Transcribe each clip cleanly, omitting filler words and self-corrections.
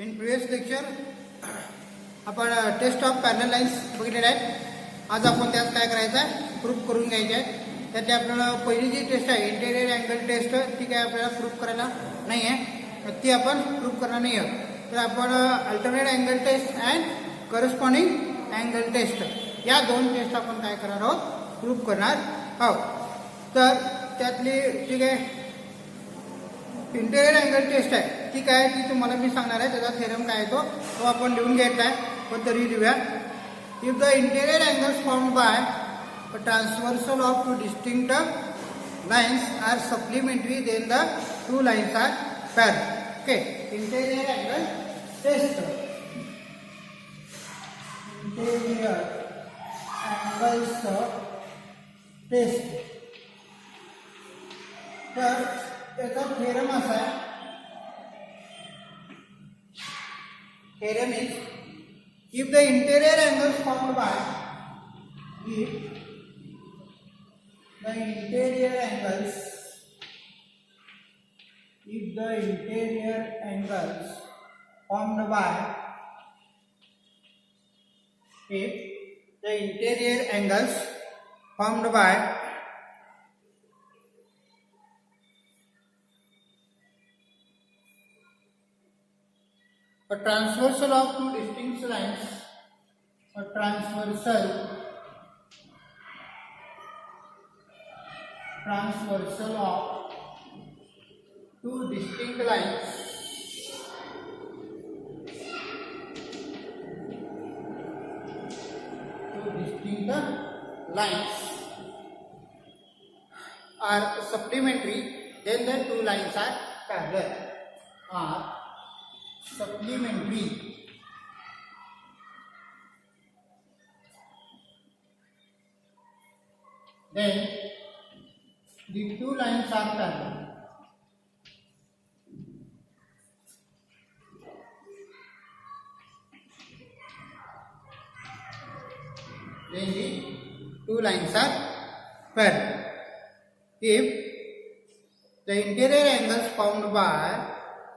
इन previous lecture आपण test of parallel lines बघितलेले आहेत. आज आपण त्यात काय करायचं आहे, प्रूफ करून घ्यायचे आहे. त्यातली आपल्याला पहिली जी टेस्ट आहे इंटेरियर अँगल टेस्ट, ती काय आपल्याला प्रूफ करायला नाही आहे, ती आपण प्रूफ करणार नाही आहोत. तर आपण alternate angle test and corresponding angle test या दोन टेस्ट आपण काय करणार आहोत, प्रूफ करणार आहोत. तर त्यातली ठीक आहे इंटेरियर अँगल टेस्ट आहे ती काय ती तुम्हाला मी सांगणार आहे. त्याचा थेरम काय तो आपण लिहून घ्यायचा आहे, पण तरी लिहूया. If the interior angles formed by transversal of two distinct lines are supplementary then the two lines are parallel. Okay, interior angle test. Interior angles test. तर त्याचा थेरम असा आहे, theorem is if the interior angles formed by if the interior angles formed by a transversal of two distinct lines, a transversal of two distinct lines are supplementary, then the two lines are parallel. Are supplementary, then the two lines are parallel. Then the two lines are parallel. If the interior angles formed by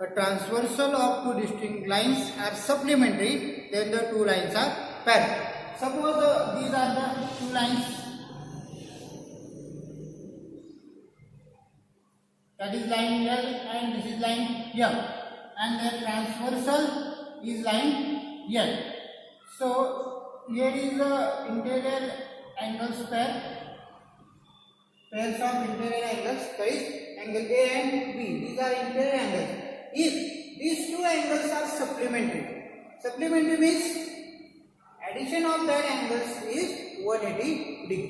a transversal of two distinct lines are supplementary, then the two lines are parallel. Suppose these are the two lines, that is line L and this is line M, and their transversal is line L. So here is the interior angles pairs of interior angles. That is angle A and B. These are interior angles. If these two angles are supplementary means addition of their angles is 180 degree.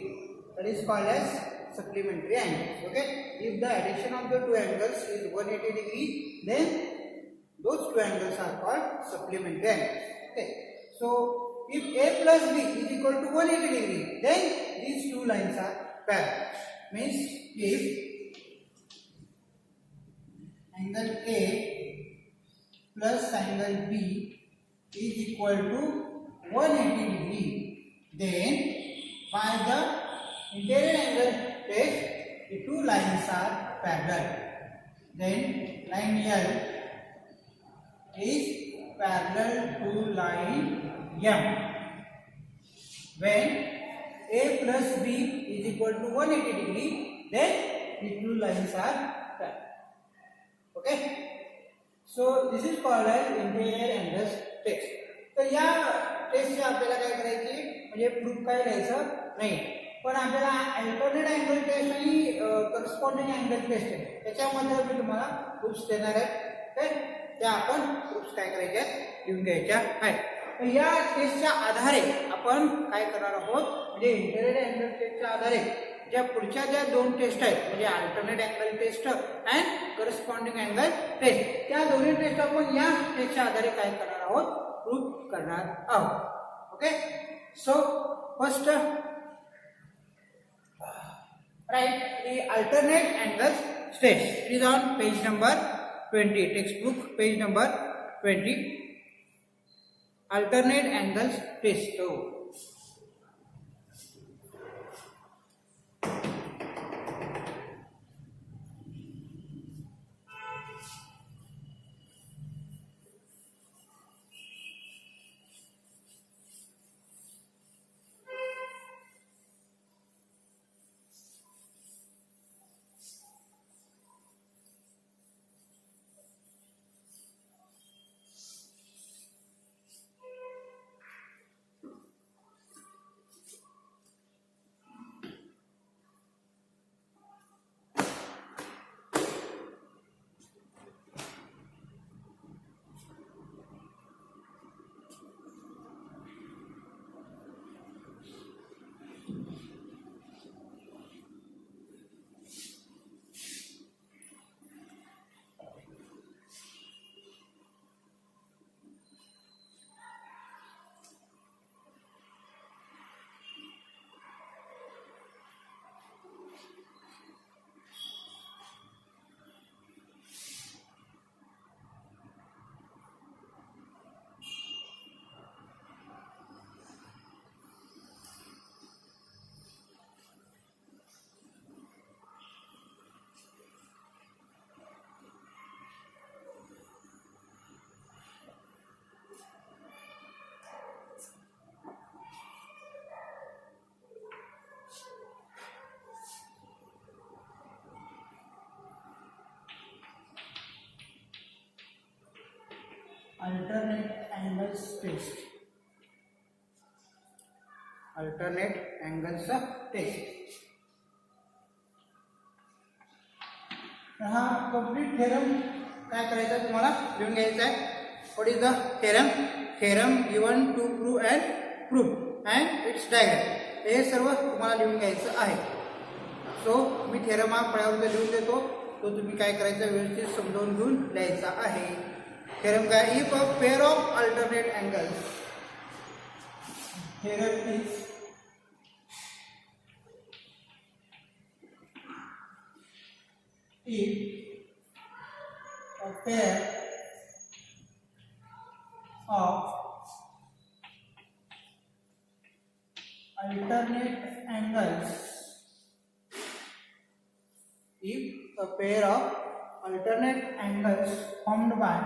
That is called as supplementary angles. Okay, if the addition of the two angles is 180 degree, then those two angles are called supplementary angles. Okay, so if A plus B is equal to 180 degree, then these two lines are parallel. Means if angle A plus angle B is equal to 180 degree, then by the interior angle test the two lines are parallel. Then line L is parallel to line M. When A plus B is equal to 180 degree, then the two lines are parallel. Okay, so this is called as interior angles test. तर या टेस्टची आपल्याला काय करायची, म्हणजे proof काय द्यायचं नाही, पण आपल्याला अल्टरनेट अँगल टेस्ट आणि करस्पॉन्डिंग अँगल टेस्ट आहे त्याच्यामध्ये मी तुम्हाला प्रूफ्स देणार आहे. तर त्या आपण प्रूफ्स काय करायच्या लिहून घ्यायच्या आहेत. तर या टेस्टच्या आधारे आपण काय करणार आहोत, म्हणजे इंटेरियर अँगल टेस्टच्या आधारे ज्या पुढच्या ज्या दोन टेस्ट आहेत, म्हणजे alternate angle test and corresponding angle test, त्या दोन्ही टेस्ट आपण या टेस्टच्या आधारे काय करणार आहोत, प्रूफ करणार आहोत. Okay, so first write the alternate angles test. It is on page number 20, textbook page number 20. Alternate angles test. So alternate angles test. Alternate angles test. हा कंप्लीट थेरम काय करायचा तुम्हाला लिहून घ्यायचा आहे. What is the theorem? Theorem given to prove and proof and it's diagram. हे सर्व तुम्हाला लिहून घ्यायचं आहे. सो मी थेरम हा फळ्यावर लिहून देतो, तो तुम्ही काय करायचं व्यवस्थित समजावून घेऊन लिहायचा आहे. थेरम काय? If a pair of alternate angles, theorem is if a pair of alternate angles, if a pair of alternate angles formed by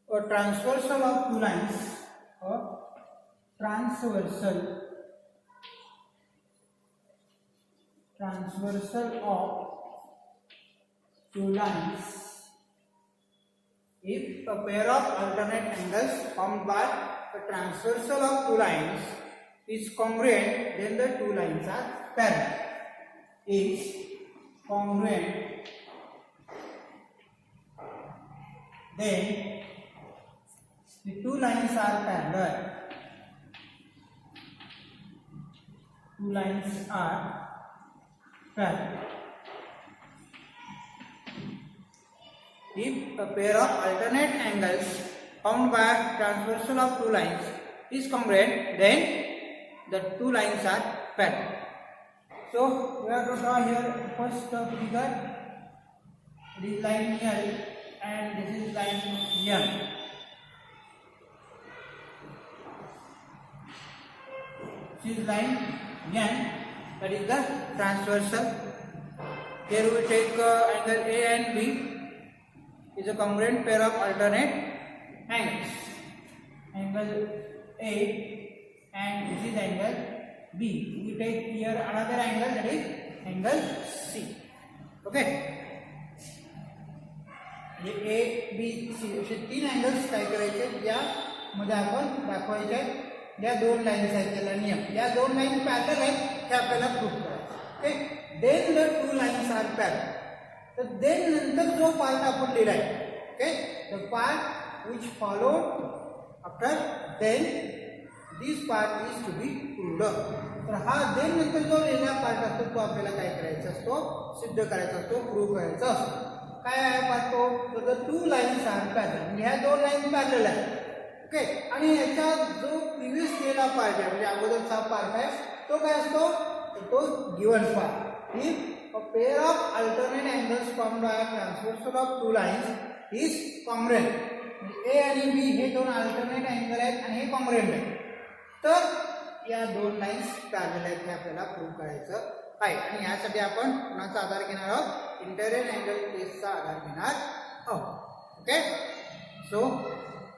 a transversal of two lines, transversal of two lines, if a pair of alternate angles formed by a transversal of two lines is congruent, then the two lines are parallel. Is congruent, then the two lines are parallel. Two lines are parallel. If a pair of alternate angles formed by transversal of two lines is congruent, then the two lines are parallel. So we have to draw here first figure. This line L and this is line M. This is line N, that is the transversal. Here we take angle A and B is a congruent pair of alternate angles. Angle A and this is angle B. We take here another angle, that is angle C. Okay. A, B, C असे तीन angles काय करायचे यामध्ये आपण दाखवायचे. या दोन lines आहेत, त्याला नियम. या दोन लाईन पॅरलल आहेत हे आपल्याला प्रूफ करायचं. Okay. Then the two lines are parallel. तर देन नंतर जो पार्ट आपण लिहिलाय, okay, the part which followed after then this part is to be proved. तर हा देन नंतर जो लिहिलेला पार्ट असतो तो आपल्याला काय करायचा असतो? सिद्ध करायचा असतो, प्रूव्ह करायचा असतो. काय आहे पार्ट तो? The two lines are parallel. म्हणजे ह्या दोन लाईन पॅरलल आहेत. ओके. आणि याचा जो प्रिव्हियस केलेला पार्ट आहे, म्हणजे अगोदरचा पार्ट आहे, तो काय असतो? तो given part. If a pair of alternate angles formed by transversal of two lines is congruent, म्हणजे ए आणि बी हे दोन अल्टरनेट अँगल आहेत आणि हे कॉंग्रुएंट आहे, तर या दोन लाईन्स पॅरलल आहेत हे आपल्याला प्रूव्ह करायचं आहे. आणि यासाठी आपण कोणाचा आधार घेणार आहोत? इंटेरियर अँगल टेस्टचा आधार घेणार आहोत. Okay. So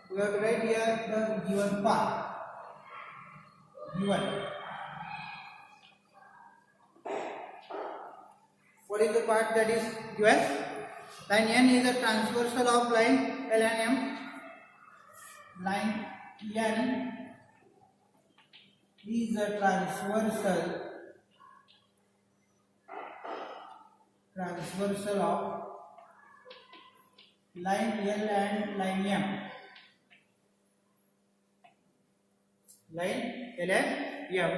we have to write here the given part. Given. What is the part that is given? Line N is a transversal of line L and M. Line N is a transversal of line L and line M. Line L and M.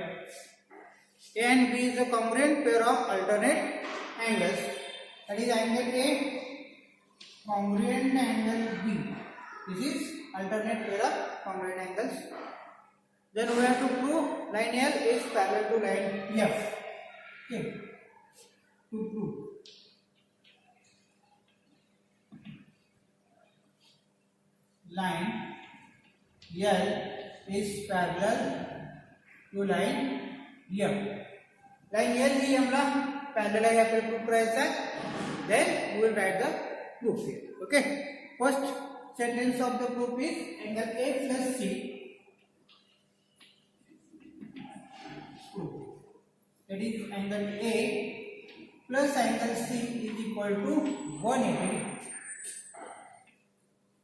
A and B is a congruent pair of alternate angles. That is angle A congruent angle B. This is alternate pair of congruent angles. Then we have to prove line L is parallel to line F. Okay. To prove line L is parallel to line M. Line L ही हमला parallel आहे आपल्याला proof करायचा आहे. Then we will write the proof here. Okay. First sentence of the proof is angle A plus C. That is angle A plus angle C is equal to 180 degree.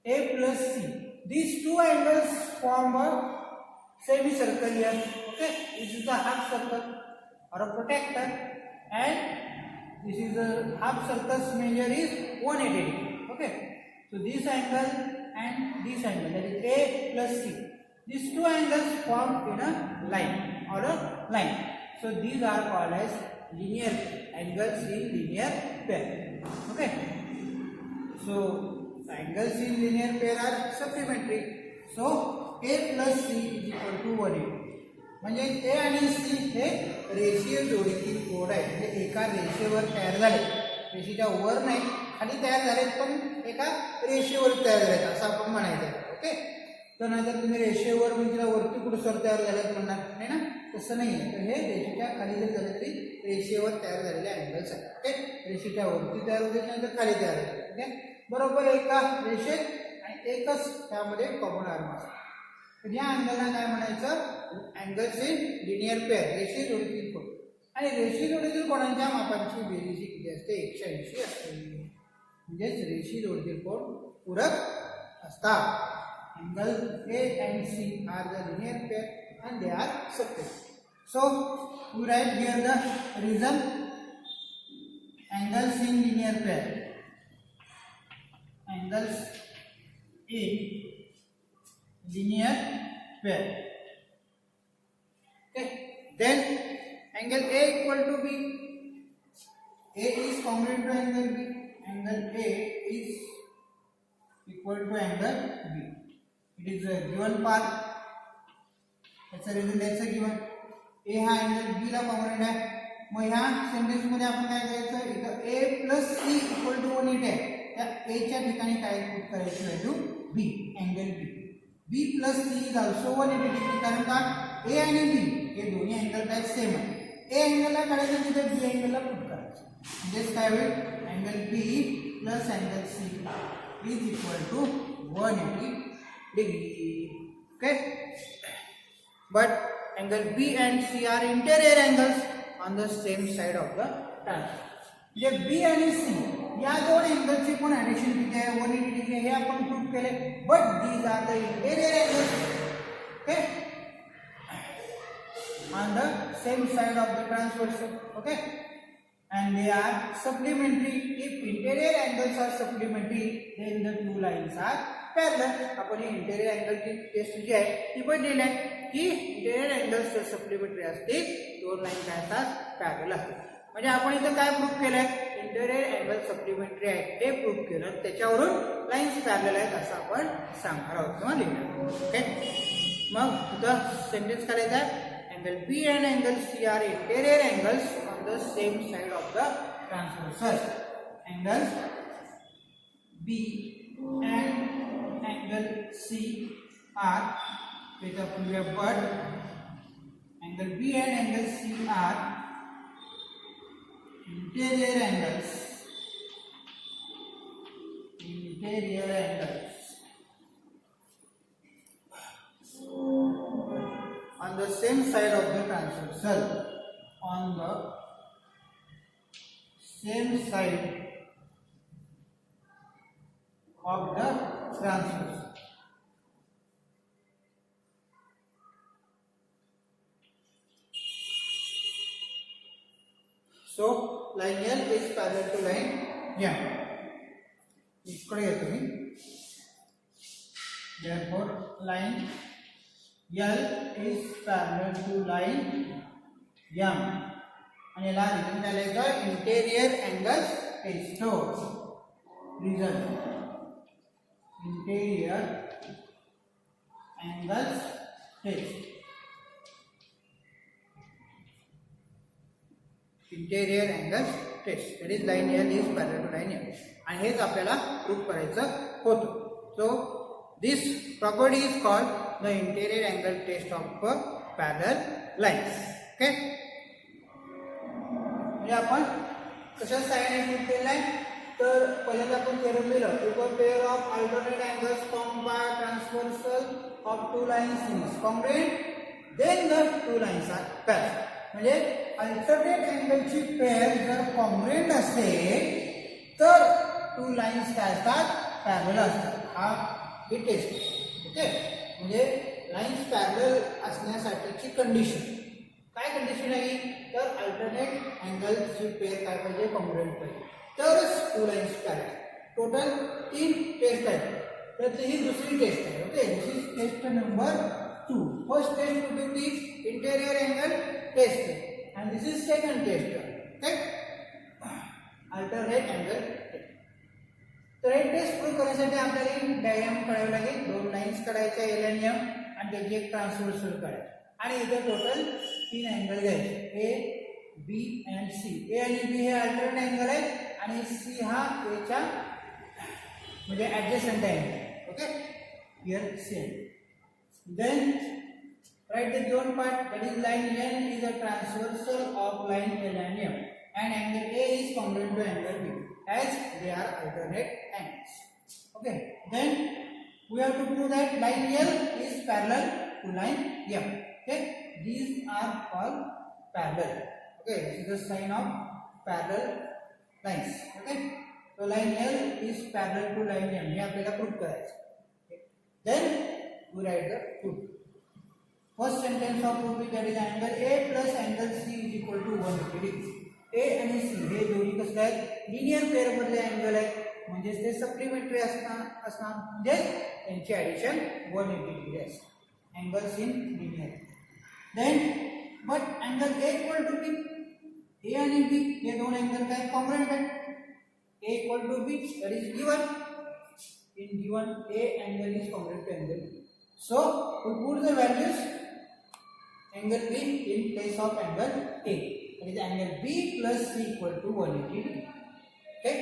A plus C. These two angles form a semicircle here. Okay, this is the half circle or a protector, and this is a half circle's measure is 180 degree. Okay, so this angle and this angle, that is A plus C. These two angles form in a line or a line. So these are called as linear angles in linear pair. Okay, so angles in linear pair are supplementary. So A plus C is equal to 180. म्हणजे A आणि C हे रेषीय जोडीतील code आहेत. म्हणजे एका रेषेवर तयार झाले, रेषेच्या वर नाही खाली तयार झालेत, पण एका रेषेवर तयार झालेत असं आपण म्हणायचं. ओके, तर नाहीतर तुम्ही रेषेवर म्हणजे वरती कुठं तयार झालेत म्हणणार नाही ना, तसं नाही आहे. तर हे रेषेच्या खाली जर झाले तरी रेषेवर तयार झालेले अँगल्स आहेत. ओके, रेषेच्या वरती तयार होते नाही तर खाली तयार होते. ओके, बरोबर एका रेषेत आणि एकच त्यामध्ये कॉमन आर्म असतो. तर या अँगलला काय म्हणायचं, अँगल्स इन लिनियर पेअर, रेषीय जोडीतील कोड. आणि रेषीय जोडीतील कोणाच्या मापांची बेरीज किती असते, 180 असते. म्हणजेच रेषीय जोडीतील कोड पूरक असतात. Angle A and C are the linear pair and they are supplementary. So we write here the reason. Angles in linear pair. Angles in linear pair. Okay. Then angle A equal to B. A is congruent to angle B. Angle A is equal to angle B. It is a given part. That's a reason that's a given. A हा angle B ला component आहे. मग ह्या sentence मध्ये आपण काय करायचं, इथं A plus C equal to 180 आहे. त्या A च्या ठिकाणी काय पुट करायची value B, angle B. B plus C is also 180 degree. कारण का A आणि B हे दोन्ही अँगल काय सेम आहे. A अँगलला काढायचं तिथे B अँगलला पुट करायचं. म्हणजेच काय होईल, angle B plus angle C is equal to 180 degree. Okay, but angle B and C are interior angles on the same side of the triangle. J B आणि C या दोन अँगलचे पण ॲडिशन किती आहे, 180 डिग्री, हे आपण प्रूव्ह केले. But these are the interior angles. Okay, on the same side of the transversal. Okay, and they are supplementary. If interior angles are supplementary, then the two lines are parallel. आपण interior angle ची test जी आहे ती बनलेली आहे की interior angles जर supplementary असतील, दोन लाईन काय असतात, पॅरलल असतात. म्हणजे आपण इथं काय प्रूव्ह केलंय, इंटेरियर अँगल सप्लिमेंटरी आहे ते प्रूव्ह केलं, त्याच्यावरून लाईन्स पॅरलल आहेत असं आपण सांगणार आहोत किंवा लिहिणार. ओके, मग इथं सेंटेन्स करायचं आहे, angle B and angle C are interior angles on the same side of the transversal. Angles B and angle C are, with a previous word, angle B and angle C are interior angles. Interior angles on the same side of the transversal. On the same side of the transversal. So line L is parallel to line M. इकडे येतो मी. Therefore line L is parallel to line M. आणि याला reason काय लिहायचं, interior angles test. Reason interior angles test. Interior angles test, that is line L is parallel to line M. आणि हेच आपल्याला prove करायचं होतं. So this property is called the interior angle test of parallel lines. Okay, म्हणजे आपण कशा साईडने prove केलं आहे, तर पहिल्यांदा आपण थेरम लिहिलं, if a pair of alternate angles formed by transversal of two lines is congruent, then the two lines are parallel. म्हणजे अल्टरनेट अँगलची पेअर जर कॉन्ग्रुएंट असेल तर टू लाईन्स काय असतात, पॅरलल असतात. हा ही टेस्ट. ओके, म्हणजे लाईन्स पॅरलल असण्यासाठीची कंडिशन. काय कंडिशन आहे तर अल्टरनेट अँगलची पेअर काय पाहिजे, कॉन्ग्रुएंट पाहिजे, तरच two lines parallel. Total 3 test आहेत. तर ही दुसरी टेस्ट आहे. Okay, this is test number 2. First test would be interior angle test and this is second test. Okay, alternate angle test. तर हे टेस्ट प्रूव्ह करण्यासाठी आपल्याला डायग्राम काढावी लागेल. 2 लाईन्स काढायच्या एल आणि एम आणि त्याची एक ट्रान्सव्हर्सल काढायची आणि इथे टोटल 3 अँगल घ्यायचे, ए बी अँड सी. ए आणि बी हे अल्टरनेट अँगल आहे आणि सी हा एच्या म्हणजे adjacent angle. Okay, here C. Then write the given part, that is line N is a transversal of line L and M and angle A is congruent to angle B as they are alternate angles. Okay, then we have to prove that line L is parallel to line M. Okay, these are all parallel. Okay, this is the sign of parallel lines. Okay, so line L is parallel to line M. हे आपल्याला prove करायचं. Then we write the proof. First sentence of proof is that is angle A plus angle C is equal to 180 degree. A आणि C हे दोन्ही कसले आहेत, linear pair मधले angle आहेत, म्हणजे ते सप्लिमेंटरी असणार म्हणजे त्यांची ॲडिशन 180 डिग्री असते. Angles in linear. Then but angle A equal to B, A आणि B हे दोन अँगल काय कॉन्ग्रुएंट आहेत. A equal to B that is given. In given A angle is congruent to angle B. So we put the values angle B in place of angle A. That is angle B plus C equal to 180 degree. Okay.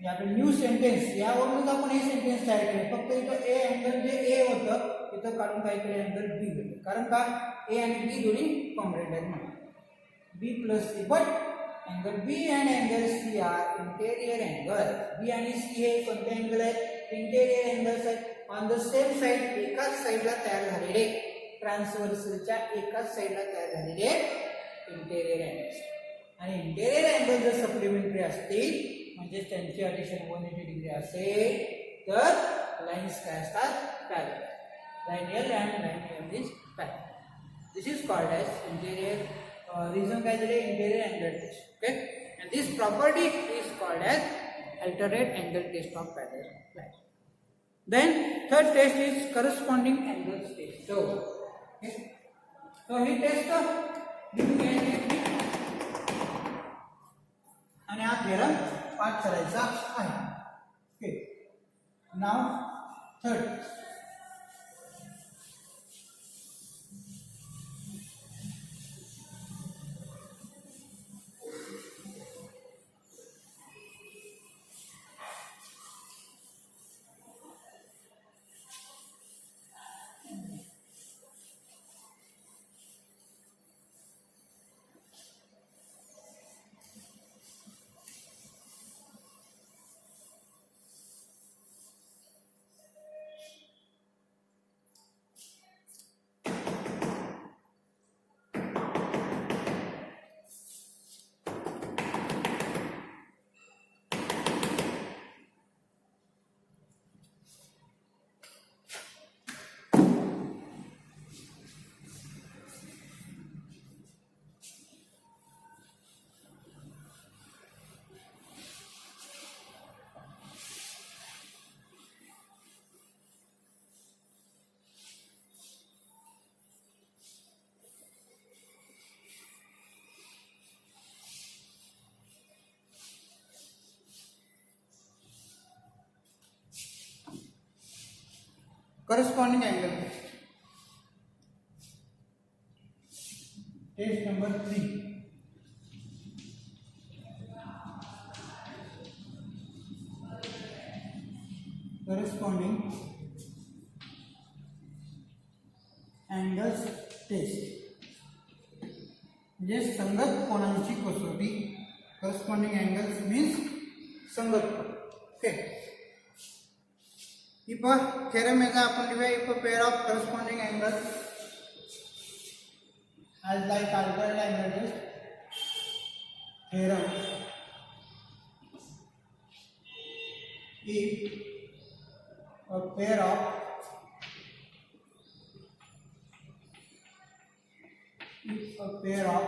यहाँ पे new sentence यावरूनच आपण हे sentence तयार केले. फक्त इथं A angle J A होतं तिथं काढून काय केलं, अँगल B होतं. कारण का A आणि B दोन्ही कॉन्ग्रुएंट आहेत म्हणून. B plus C. But angle B and angle C are interior angle. B आणि C हे कोणते अँगल आहेत, इंटेरियर अँगल्स आहेत. ऑन द सेम साइड, एकाच साइडला तयार झालेले, ट्रान्सव्हर्सलच्या एकाच साइडला तयार झालेले इंटेरियर अँगल्स. आणि इंटेरियर अँगल जर सप्लिमेंटरी असतील म्हणजे त्यांची ॲडिशन 180 डिग्री असेल तर लाईन्स काय असतात, parallel. Line L and line M is parallel. This is called as interior. Reason काय दिले, interior angle test. Okay, and this property is called as alternate angle test of parallel lines. Then third test is corresponding angles test. So he test आणि हा theorem पाठ करायचा आहे. Okay, now third. Corresponding angle test. Test number 3. Corresponding angles test. म्हणजे संगत कोणांची कसोटी. Corresponding angles means संगत कोण. Okay. If a theorem is upon if a pair of corresponding angles as like alternate angle test. theorem, if a pair of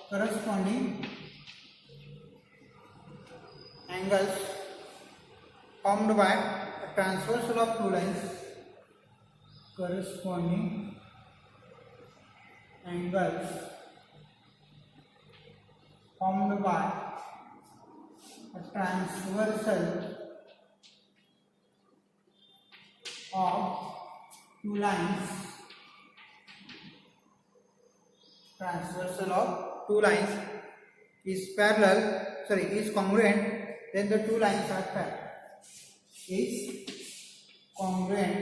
corresponding angles formed by a transversal of two lines, corresponding angles formed by a transversal of two lines, is congruent, then the two lines are parallel. Is congruent,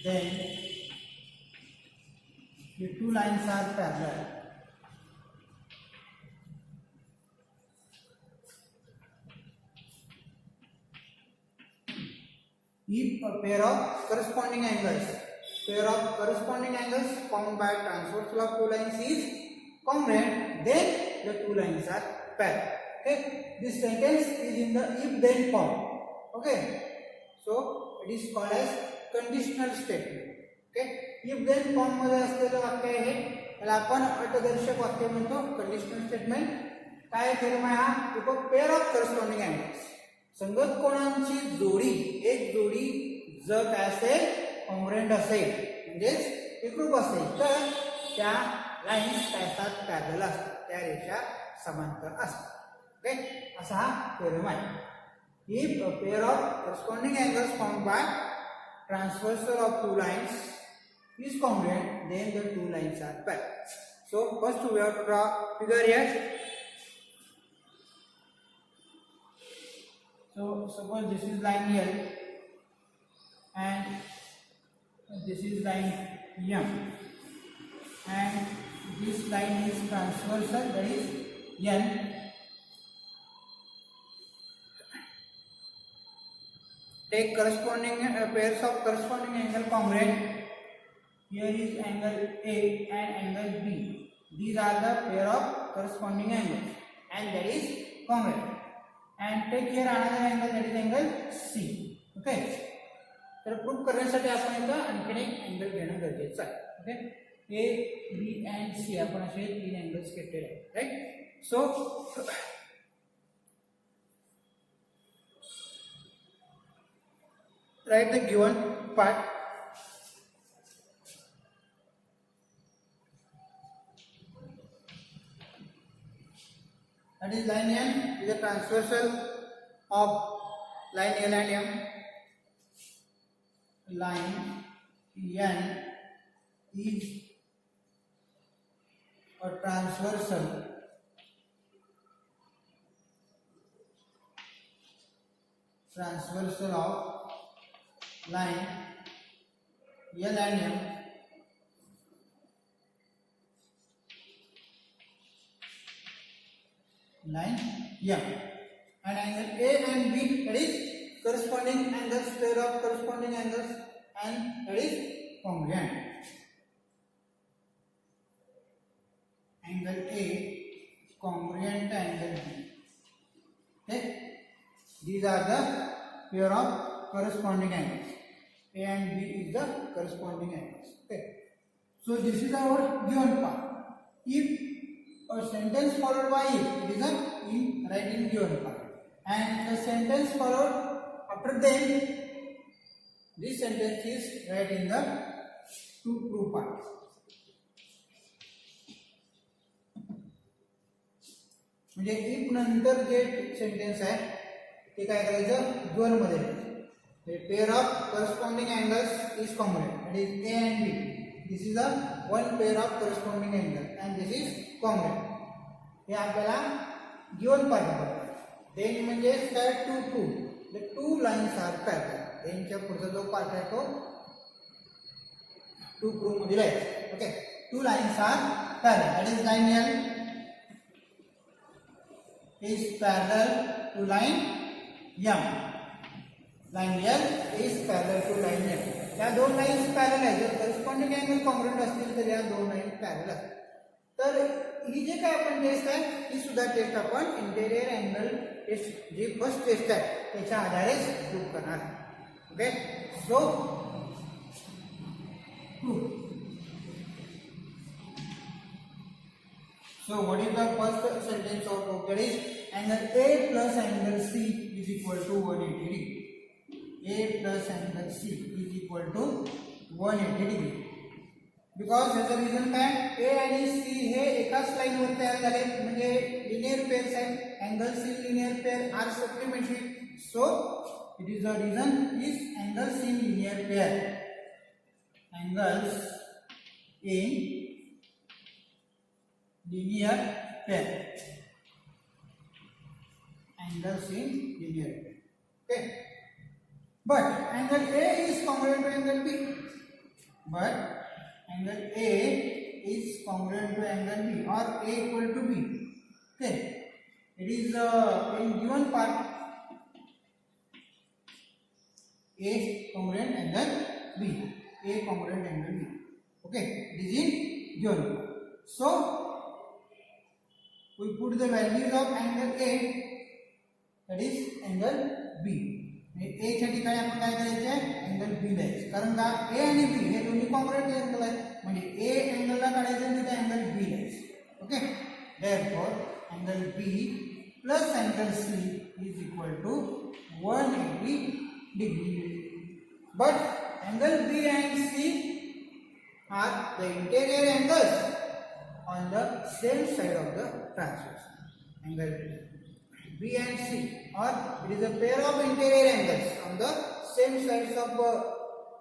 then the two lines are parallel. If a pair of corresponding angles formed by transversal of two lines is congruent, then the two lines are parallel. Okay, this sentence is in the if then form. Okay, so it is called as conditional statement. Okay, if then form मध्ये असलेलं वाक्य आहे त्याला आपण अटदर्शक वाक्य म्हणतो, conditional statement. काय theorem आहे हा? If a pair of corresponding angles, संगत कोणांची जोडी, एक जोडी जर काय असेल, कॉन्ग्रुएंट असेल म्हणजेच एकरूप असेल, तर त्या लाईन्स काय असतात, पॅरलल असतात, त्या रेषा समांतर असतात. ओके, असा हा थेरम आहे. If a pair of corresponding angles formed by transversal of two lines is congruent, then the two lines are parallel. So first we have to draw figure here. So suppose this is line L and this is line M, and this line is transversal, that is N. Take corresponding pairs of corresponding angle congruent. Here is angle A and angle B. These are the pair of corresponding angles, and that is congruent. And take here another angle, that is angle C. Okay. तर proof करण्यासाठी आपण इथं आणखी एक angle घेणं गरजेचं आहे. Okay, A, B and C आपण असे तीन अँगल्स घेतलेले आहेत. Right. So write the given part. That is line N is a transversal of line L and M. Line N is a transversal of line L and M, line M, and angle A and B, that is corresponding angles, pair of corresponding angles, and that is congruent. Angle A congruent to angle B. Okay, these are the pair of corresponding angles. A and B is the corresponding angles. Okay, so this is our given part. If a sentence followed by it is a in writing given part, and the sentence followed after them, this sentence is right in the to prove part. म्हणजे if नंतर जे sentence आहे ते काय करायचं, given मध्ये लिहायचं. The pair of corresponding angles is congruent, that is A and B. This is the one pair of corresponding angles, and this is congruent. हे आपल्याला given part आहे. Then म्हणजे काय, to prove the two lines are parallel. Then च्या पुढचा जो part आहे तो to prove मध्ये लिहायचा. Okay, two lines are parallel, that is line L is parallel to line M. Line L is parallel to line M. या दोन lines parallel आहेत. जर करस्पॉन्डिंग अँगल कॉन्ग्रुएंट असतील तर या दोन लाईन पॅरलल असतात. तर ही जे काय आपण टेस्ट आहे ही सुद्धा टेस्ट आपण इंटेरियर अँगल टेस्ट जी फर्स्ट टेस्ट आहे त्याच्या आधारेच प्रूव्ह करणार आहे. Okay, so prove. So what is the first sentence of book? That is angle A plus angle C is equal to 180 degree. A plus angle C is equal to 180 degree. Because ह्याचं reason काय, A आणि C हे एकाच लाईनवर तयार झाले म्हणजे linear pairs आहेत. Angles in linear pair are supplementary. So it is the reason is angles in linear pair. Angles in linear pair. Angles in linear pair. Okay. But angle A is congruent to angle B. But angle A is congruent to angle B or A equal to B. Okay. It is in given part A congruent angle B. A congruent angle B. Okay. It is in given part. So we put the values of angle A, that is angle B. A च्या ठिकाणी आपण काय करायचे आहे, angle B लिहायचे. कारण का A आणि B हे दोन्ही कॉन्ग्रुएंट अँगल आहेत म्हणजे A अँगलला काढायचं आणि तिथे अँगल B लिहायचं. Okay, therefore angle B plus angle C is equal to 180 degree. But angle B and C are the interior angles on the same side of the transverse. Angle B and C, or it is a pair of interior angles on the same sides of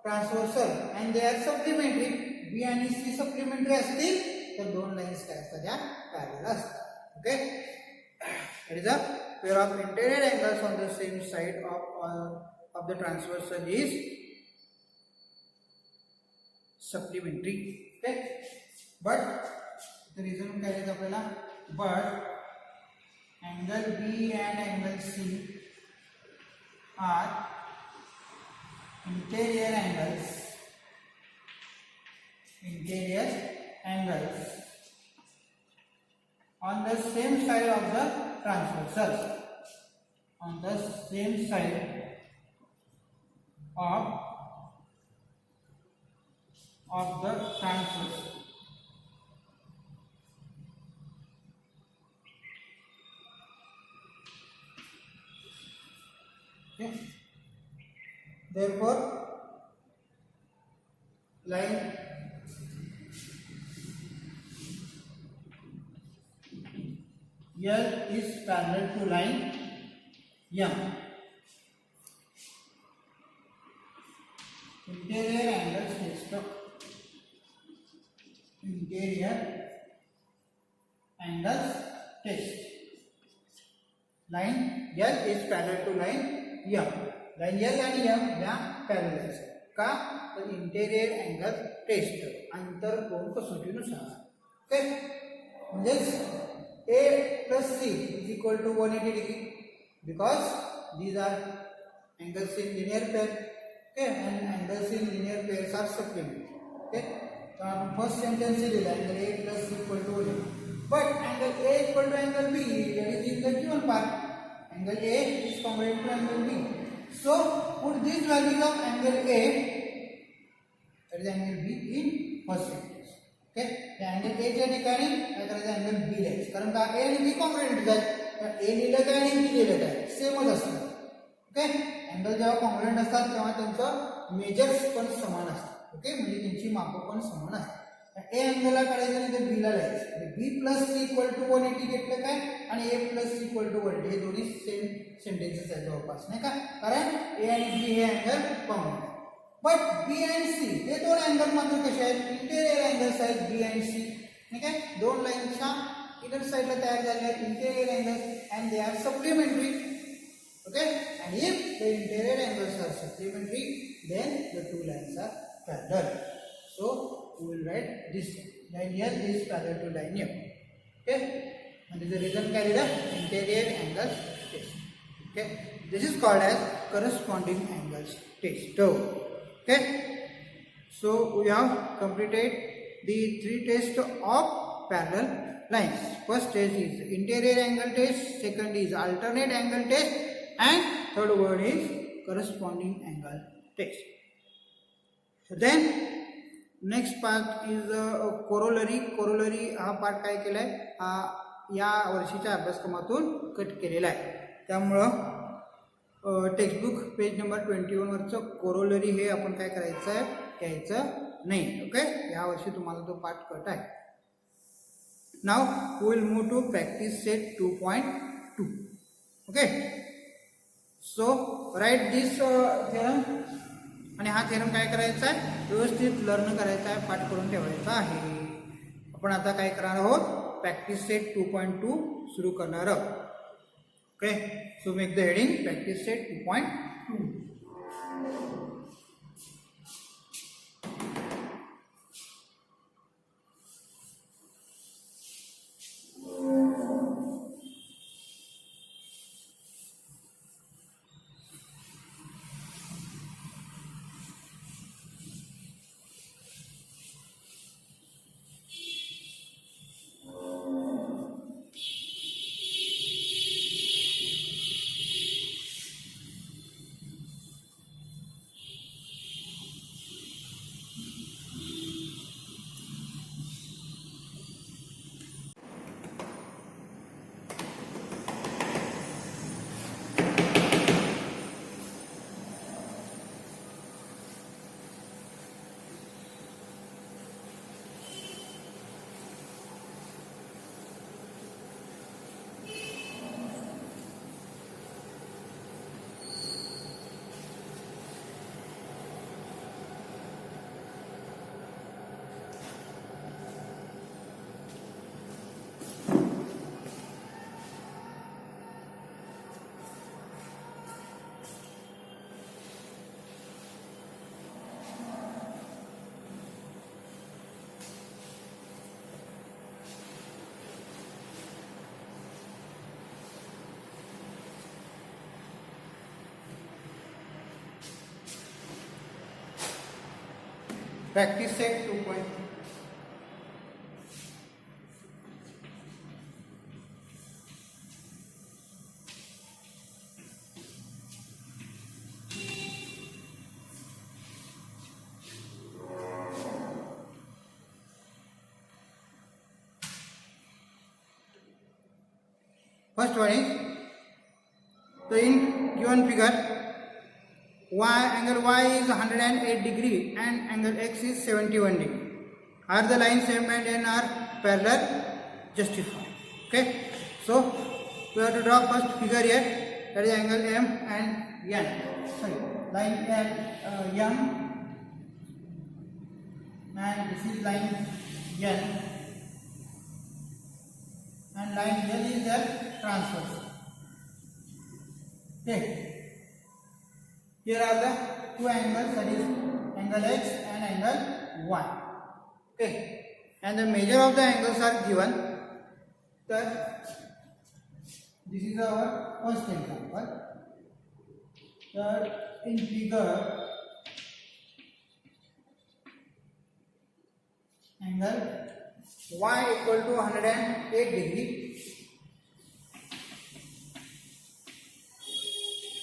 transversal and they are supplementary. B and C supplementary असतील तर दोन lines काय असतात त्या parallel असतात. Okay, it is a pair of interior angles on the same side of the transversal is supplementary. Okay, but the reason काय आहे आपल्याला, but angle B and angle C are interior angles on the same side of the transversal, on the same side of the transversal. Okay. Therefore, line L is parallel to line M. Interior angles test. Interior angles test. Line L is parallel to line M. Line L आणि M या parallel आहेत. का तर interior angle test अंतर कोण कसोटीनुसार. Okay, म्हणजेच A plus C is equal to 180 degree because these are angles in linear pair. Okay, and angles in linear pairs are supplementary. Okay, so first sentence is angle A plus C equal to 180. But angle A equal to angle B, that is in the given part. Angle A is congruent to angle B. So put these values of angle A, that is angle B, in first sentence. Okay, angle A च्या ठिकाणी काय करायचं, angle B लिहायचं. कारण का A आणि B congruent आहेत. A लिहिलं काय आणि B लिहिलं काय सेमच असतात. ओके, अँगल जेव्हा कॉन्ग्रुएंट असतात तेव्हा त्यांचं मेजर्स पण समान असतात. ओके, म्हणजे त्यांची मापं पण समान असतात. A अँगलला काढायचं नाही तर B ला लिहायचं. B plus C equal to 180 घेतलं काय आणि A plus C equal to 180 हे दोन्ही सेम सेंटेन्सेस आहेत जवळपास, नाही का. कारण A आणि B हे अँगल कॉमन आहे. बट B अँड C हे दोन अँगल मात्र कसे आहेत, इंटेरियर अँगल्स आहेत B अँड C. ठीक आहे, दोन लाईनच्या इनर साइडला तयार झालेले आहेत interior angles and they are supplementary. Okay, and if the interior angles are supplementary then the two lines are parallel. So we will write this line here is parallel to line M. Okay, and the reason carry the interior angles test. Okay, this is called as corresponding angles test. Okay, so we have completed the three tests of parallel lines. First test is interior angle test, second is alternate angle test, and third one is corresponding angle test. Then next part is corollary. Corollary हा part काय केलाय, हा या वर्षीच्या अभ्यासक्रमातून cut केलेला आहे. त्यामुळं textbook page number 21 वरचं कोरोलरी हे आपण काय करायचं आहे, घ्यायचं नाही. ओके, या वर्षी तुम्हाला तो पार्ट कट आहे. Now we will move to practice set 2.2. Okay, so write this theorem. आणि हा थेरम काय करायचा आहे, व्यवस्थित लर्न करायचा आहे, पाठ करून ठेवायचा आहे. आपण आता काय करणार आहोत, प्रॅक्टिस सेट 2.2 सुरू करणार आहोत. Okay, so make the heading practice set 2.2. Practice set 2.2. First one is, so in given figure, angle y is 108 degree and angle x is 71 degree. Are the lines M and N are parallel? Justify. Okay, so we have to draw first figure here, that is angle M and N. Sorry, line M and this is line N, and line L is the transverse. Okay, here are the two angles, that is angle X and angle Y. Okay, and the measure of the angles are given. That this is our first example. That in figure, angle Y equal to 108 degree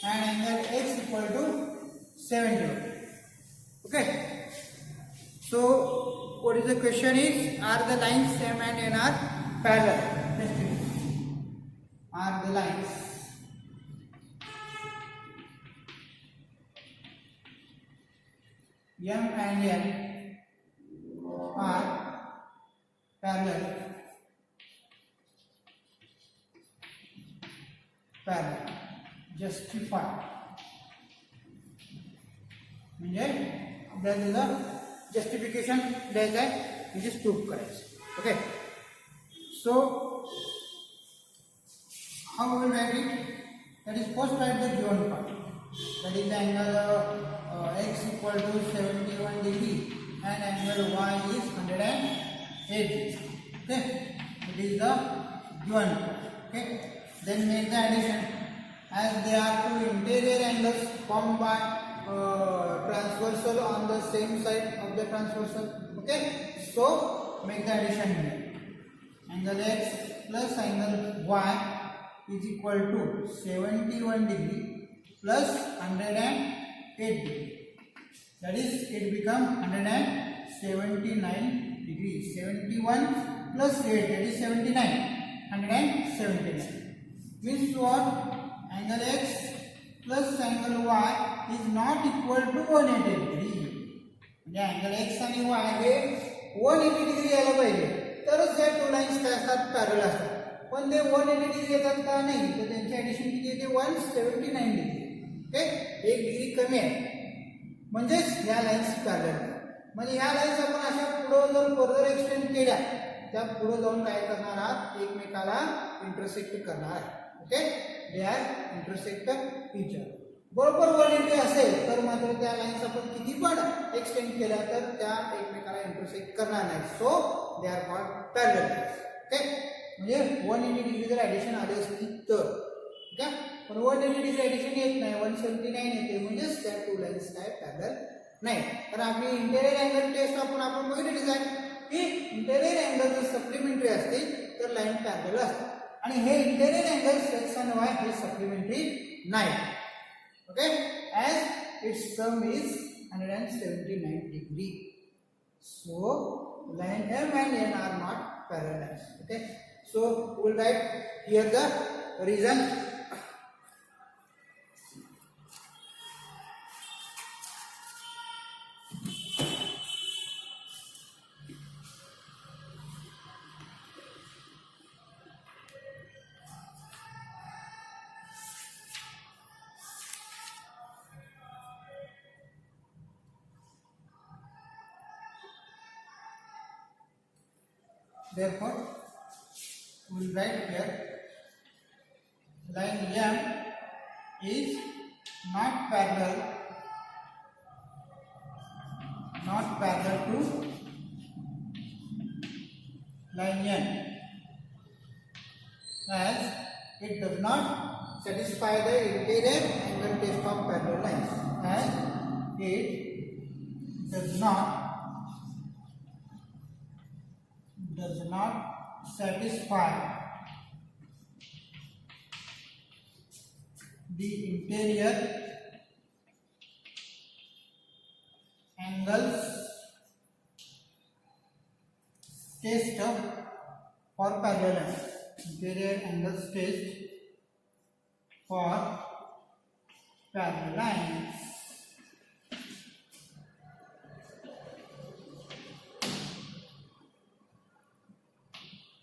and angle X equal to 70. Okay, so what is the question is, are the lines M and N are parallel? Are the lines M and N are parallel? Justify. म्हणजे आपल्याला justification द्यायचं आहे, म्हणजे proof करायचं. Okay, so how will write it? That is first write the given part. That is the angle x equal to 71 degree and angle y is 108 degree. Okay, it is the given part. Okay, then make the addition. As they are two interior angles formed by transversal on the same side of the transversal. Okay, so make the addition here. angle x plus angle y is equal to 71 degree plus 108 degree. That is, it becomes 179 degrees. 71 plus 8, that is 79. 179. Means what? Angle x plus angle y is not equal to 180 degree. म्हणजे angle x आणि y हे 180 degree यायला पाहिजे तरच या to lines काय असतात parallel असतात. पण ते 180 डिग्री येतात का नाही, तर त्यांची ऍडिशन किती येते 179 डिग्री. ओके, 1 डिग्री कमी आहे म्हणजेच या लाईन्स पॅरलल. म्हणजे या लाईन्स आपण अशा पुढे जर फर्दर एक्सटेंड केल्या त्या पुढे जाऊन काय करणार आहात, एकमेकाला इंटरसेक्ट करणार आहे. Okay, they are intersect each other. बरोबर 180 असेल तर मात्र त्या लाईन्स आपण किती पण एक्सटेंड केल्या तर त्या एकमेकाला इंटरसेक्ट करणार नाही. So they are called parallel. Okay, म्हणजे 180 डिग्री जर ऍडिशन आली असती तर, ठीक आहे, पण 180 डिग्री ऍडिशन येत नाही, 179 येते, म्हणजेच त्या टू लाईन्स काय पॅरलल नाही. तर आपली इंटेरियर अँगल टेस्ट आपण बघितली आहे की इंटेरियर अँगल जर सप्लिमेंटरी असतील तर लाईन पॅरलल असतात आणि हे इंटेरियर अँगल्स एक्स आणि वाय हे सप्लिमेंटरी नाही. Okay, as its sum is 179 degree. So line M and N are not parallel. Okay, so we will write here the reason. Therefore, we will write here line M is not parallel to line N, as it does not satisfy the interior angle test of parallel lines, as it does not satisfy the interior angles test for parallel lines. Interior angles test for parallel lines.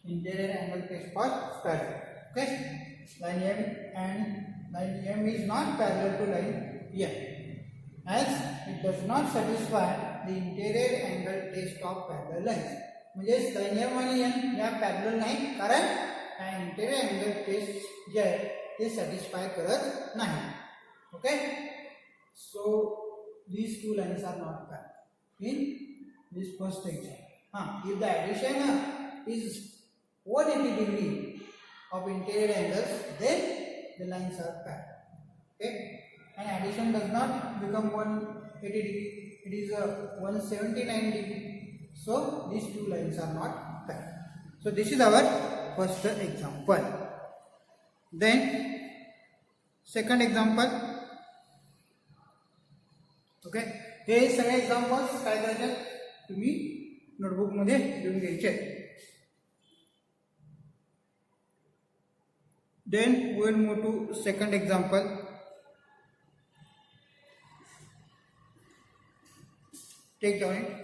Interior angle test for parallel. Okay, line M and line M is not parallel to line M, as it does not satisfy the interior angle test of parallel lines. म्हणजे line M आणि N या parallel नाही, कारण या interior angle test जे आहे ते satisfy करत नाही. Okay, so these two lines are not parallel in this first example. If the addition is 180 degree of interior angles, then the lines are parallel. Okay, and addition does not become 180 degree, it is 179 degree. So these two lines are not parallel. So this is our first example. Then second example. Okay, हे सगळे examples काय करायचे तुम्ही notebook मध्ये लिहून घ्यायचे. Then we will move to second example. Take down it.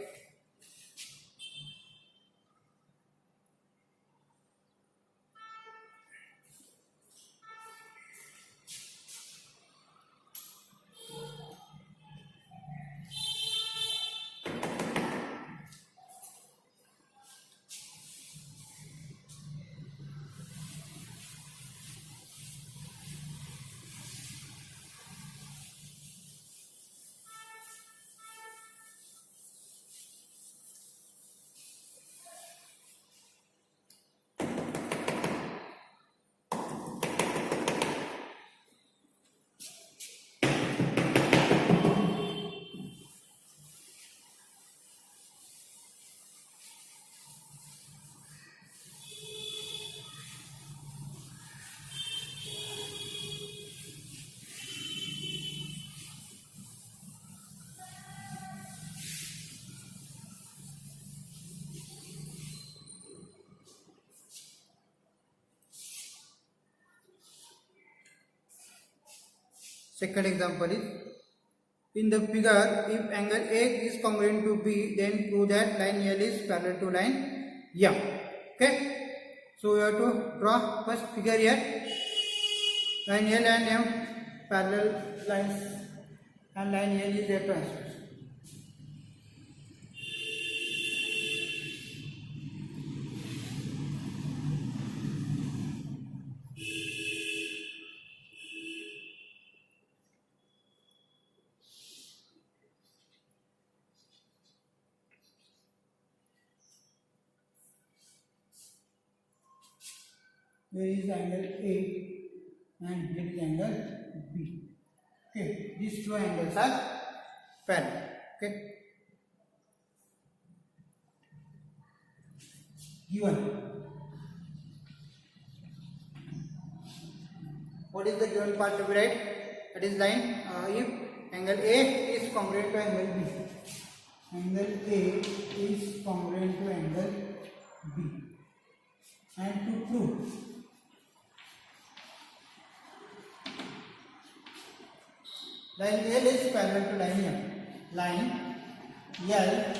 Second example is, in the figure, if angle A is congruent to B, then prove that line L is parallel to line M. Okay. So we have to draw first figure here. Line L and M parallel lines, and line L is their transverse. Here is angle A and here is angle B. Okay, these two angles are parallel. Okay, given. What is the given part to be right? That is line. If angle A is congruent to angle B, angle A is congruent to angle B, and to prove line L is parallel to line M. Line L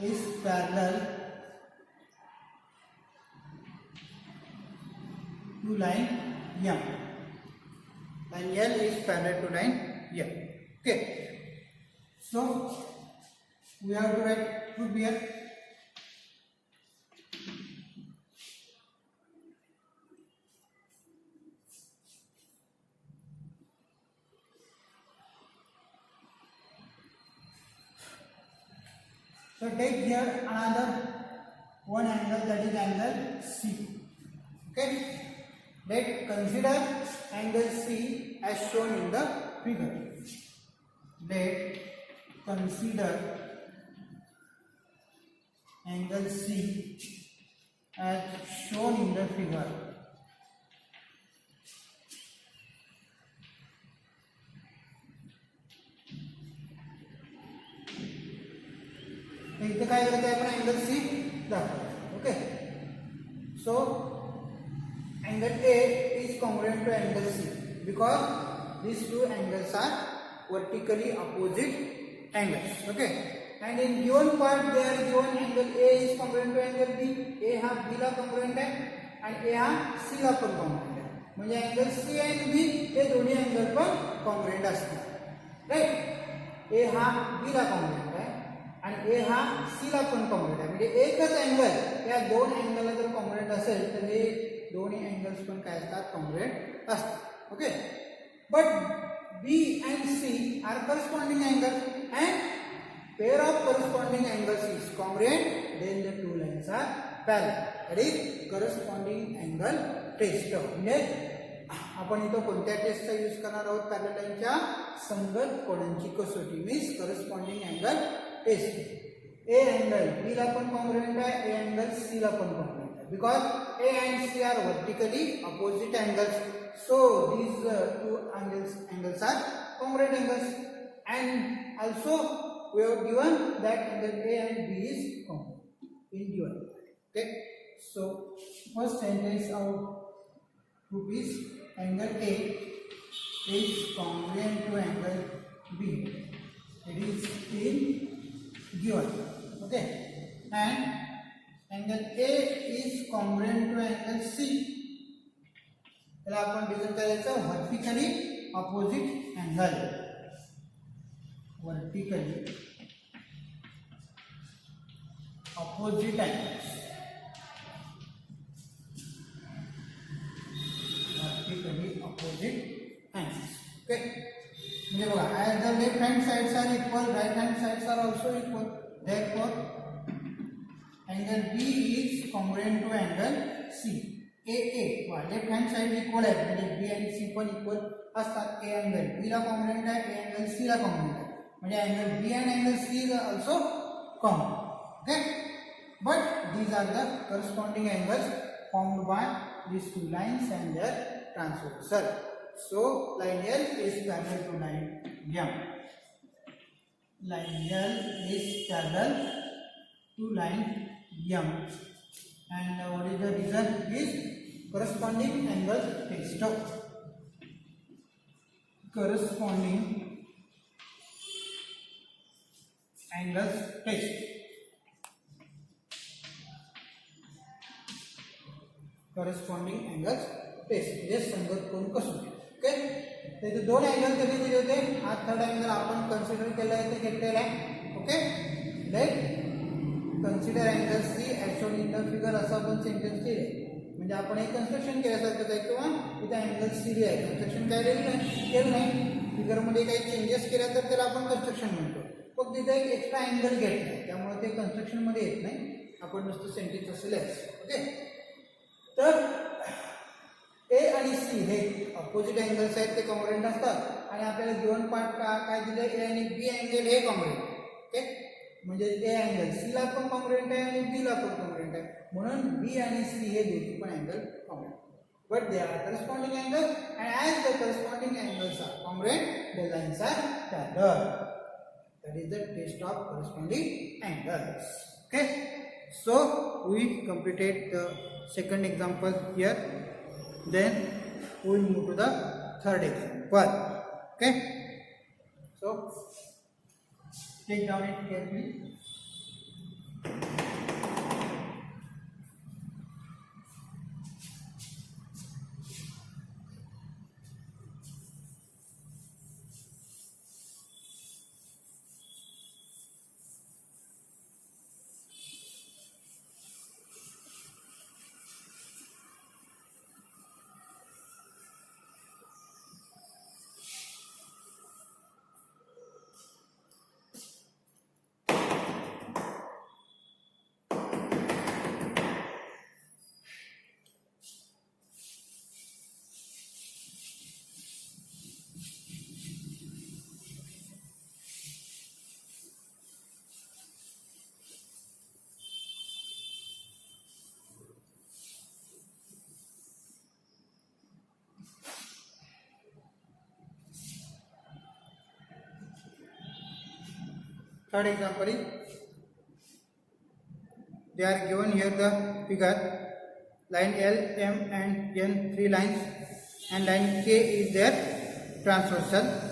is parallel to line M. Line L is parallel to line M. Okay. So we have to write proof here. So take here another one angle, that is angle C. Okay. Let consider angle C as shown in the figure. Let consider angle C as shown in the figure. इथे काय करत आहे आपण angle C दाखवतो. Okay. So angle A is congruent to angle C because these two angles are vertically opposite angles. Okay. And in given part they are given angle A is congruent to angle B. A हा B ला congruent आहे आणि A हा C ला पण congruent आहे. म्हणजे angle C आणि B हे दोन्ही angle पण congruent असतात. राईट. A हा B ला congruent आहे आणि A हा C ला पण congruent आहे. म्हणजे एकच अँगल या दोन अँगलला जर congruent असेल तर हे दोन्ही अँगल्स पण काय असतात, कॉन्ग्रुएंट असतात. Okay. But B and C are corresponding angles and pair of corresponding angles is congruent, then the two lines are parallel. That is corresponding angle test. म्हणजे आपण इथं कोणत्या टेस्टचा यूज करणार आहोत, पॅरलल लाईनच्या संगत कोणांची कसोटी means corresponding angle test. A angle B ला पण congruent आहे, A angle C ला पण congruent आहे. Because A and C are vertically opposite angles, so these two angles are congruent angles, and also we have given that angle A and B is congruent in given. Okay. So first sentence of proof is angle A is congruent to angle B. It is in given. Okay. And angle A is congruent to angle C. त्याला आपण define करायचं vertically opposite angle. Vertically opposite angles. Vertically opposite angles. Okay. म्हणजे बघा, as the left hand sides are equal, right hand sides are also equal. Therefore angle B is congruent to angle C. AA left hand side equal आहे म्हणजे B आणि C पण इक्वल असतात. A angle B ला congruent आहे, A angle C ला congruent आहे. म्हणजे angle B and angle C is also congruent. Okay. But these are the corresponding angles formed by these two lines and their transversal. So line L is parallel to line M. Line L is parallel to line M, and what is the reason is corresponding angle test. corresponding angles test. corresponding angles test म्हणजे संगत कोन कसोटी. Okay, त्याचे दोन angle कधी दिले होते. हा third angle आपण कन्सिडर केला आहे ते घेतलेला आहे. Okay, let consider angle C as shown in the figure असं आपण सेंटेन्स केले. म्हणजे आपण एक कन्स्ट्रक्शन केल्यासारखंच आहे किंवा इथे अँगल सी आहे. कन्स्ट्रक्शन काय केलं नाही. फिगरमध्ये काही चेंजेस केल्या तर त्याला आपण कन्स्ट्रक्शन म्हणतो. फक्त तिथे एक एक्स्ट्रा अँगल घेतला त्यामुळे ते कन्स्ट्रक्शनमध्ये येत नाही. आपण नुसतं सेंटेन्स असेलच. ओके, तर ए आणि सी हे अपोजिट अँगल्स आहेत ते कॉन्ग्रुएंट असतात आणि आपल्याला गिवन पार्ट काय दिले ए आणि बी अँगल हे कॉन्ग्रुएंट. ओके, म्हणजे ए अँगल सी ला पण कॉन्ग्रुएंट आहे आणि बी ला पण कॉन्ग्रुएंट आहे. म्हणून बी आणि सी हे दोन्ही पण angle congruent. But they are corresponding angles, and as the corresponding angles are congruent, the lines are parallel. That is the test of corresponding angles. Okay, so we completed the second example here. Then we will move to the third example. Okay, so take down it carefully. Third example is they are given here the figure line L, M and N, three lines, and line K is their transversal.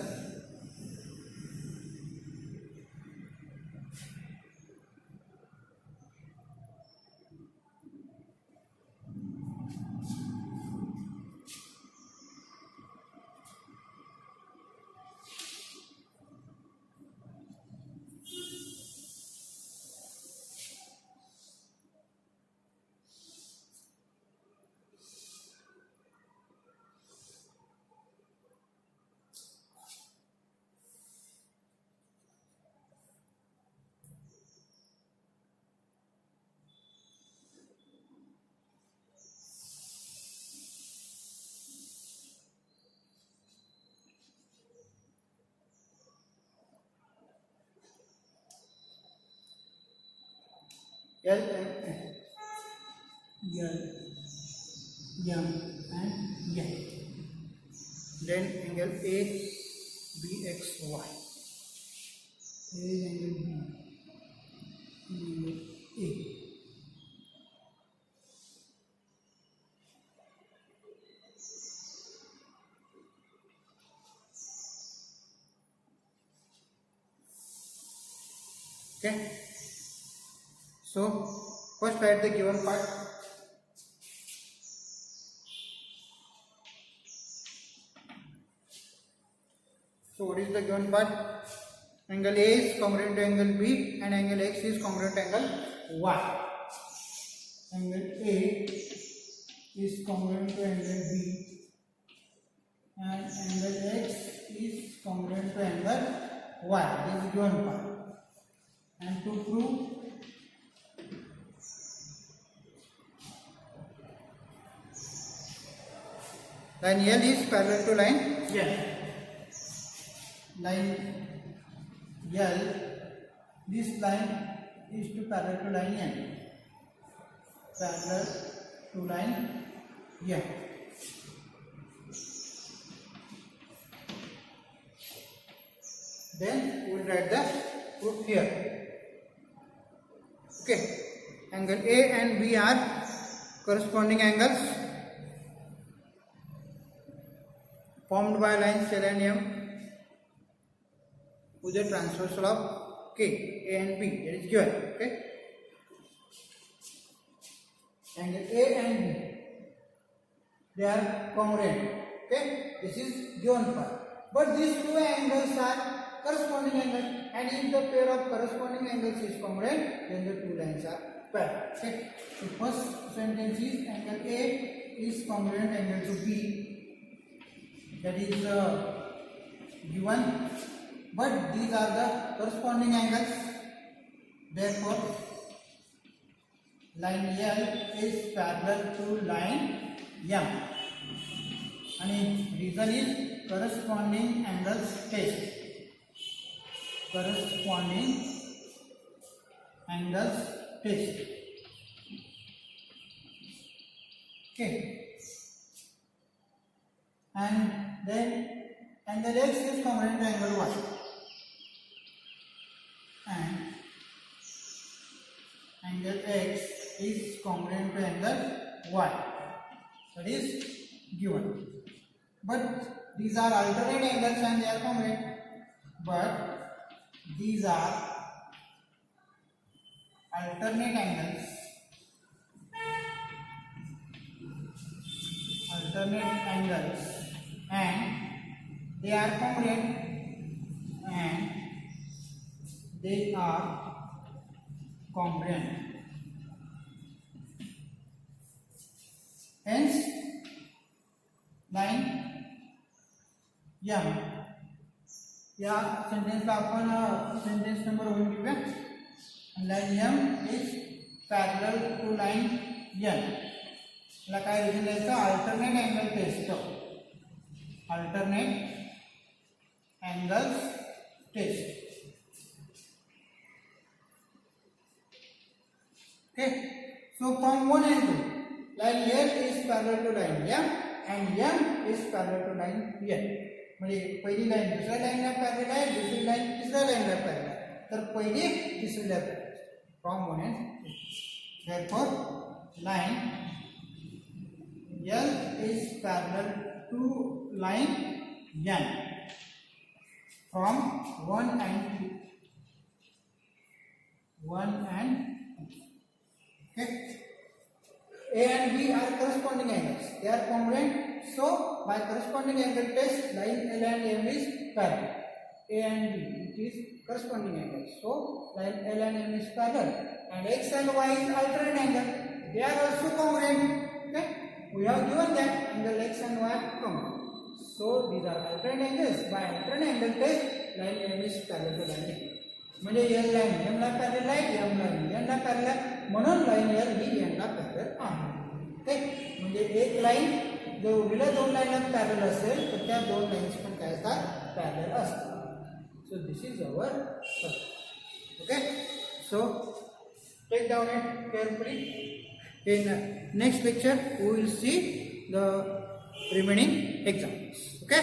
L, M and N. Then angle A, B, X, Y. Here is angle B, angle A. Okay. So first write the given part. So what is the given part? Angle A is congruent to angle B and angle X is congruent to angle Y. Angle A is congruent to angle B and angle X is congruent to angle Y. This is given part. And to prove line L is parallel to line L. Line L, this line is to parallel to line N. Parallel to line N. Then we will write the proof here. Okay, angle A and B are corresponding angles. formed by lines L and M with a transversal of K, A and B, that is given. Okay, angle A and B, they are congruent. Okay, this is given part. But these two angles are corresponding angles, and if the pair of corresponding angles is congruent, then the two lines are parallel. Okay, so first sentence is angle A is congruent angle to B, that is given, but these are the corresponding angles. Therefore, line L is parallel to line M, and reason is corresponding angles test. Corresponding angles test. Okay, and then angle X is congruent to angle Y, and angle X is congruent to angle Y, that is given. But these are alternate angles and they are congruent. But these are alternate angles. Alternate angles, and they are congruent, and they are congruent. Hence, line M, या सेंटेन्सला आपण sentence number 1 घेऊया. Line M is parallel to line N. ला काय reason द्यायचं, alternate angle test. Alternate angles test. Okay, so from 1 and 2 line L is parallel to line M and M is parallel to line N. म्हणजे पहिली line दुसऱ्या लाइनला parallel आहे, दुसरी line तिसऱ्या लाइनला parallel आहे, तर पहिली तिसरीला parallel. From 1 and 2. Therefore, line L is parallel to line N from 1 and 2. 1 and 2. Okay. A and B are corresponding angles. They are congruent. So, by corresponding angle test, line L and M is parallel. A and B, it is corresponding angles. So, line L and M is parallel. And X and Y is alternate angle. They are also congruent. Okay? We have given that angle X and Y are congruent. So, these are alternate angles. By alternate angle test, line M is parallel to line M. म्हणजे L line M ला parallel आहे, M line N ला parallel आहे, म्हणून line L ही N ला parallel आहे. Okay, म्हणजे एक line जो उरलेल्या दोन लाइनला पॅरलल असेल तर त्या दोन लाइन्स पण काय असतात, पॅरलल असतात. So this is our circuit. Okay, so take down it carefully. In next lecture we will see the remaining examples. Okay.